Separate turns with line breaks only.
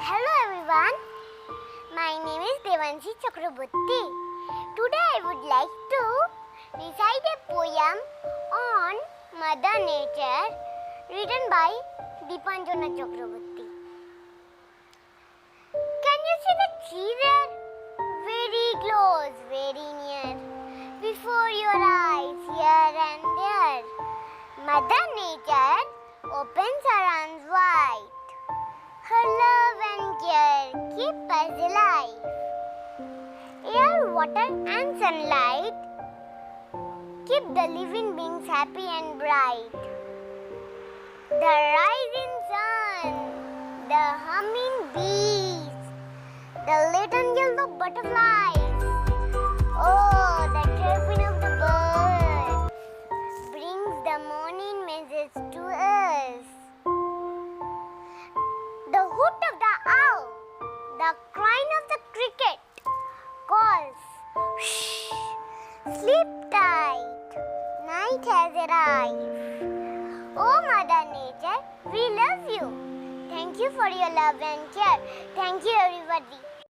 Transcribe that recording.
Hello everyone, my name is Devanshi Chakraborty. Today I would like to recite a poem on Mother Nature written by Deepanjana Chakraborty. Can you see the tree there? Very close, very near, before your eyes, here and there. Mother Nature opens her arms wide. Her love and care keep us alive. Air, water and sunlight keep the living beings happy and bright. The rising sun, the humming bees, the little yellow butterflies, oh, the chirping of the birds brings the morning message to us. The hoot of the owl, the crying of the cricket calls, shh, sleep tight, night has arrived. Oh Mother Nature, we love you. Thank you for your love and care. Thank you everybody.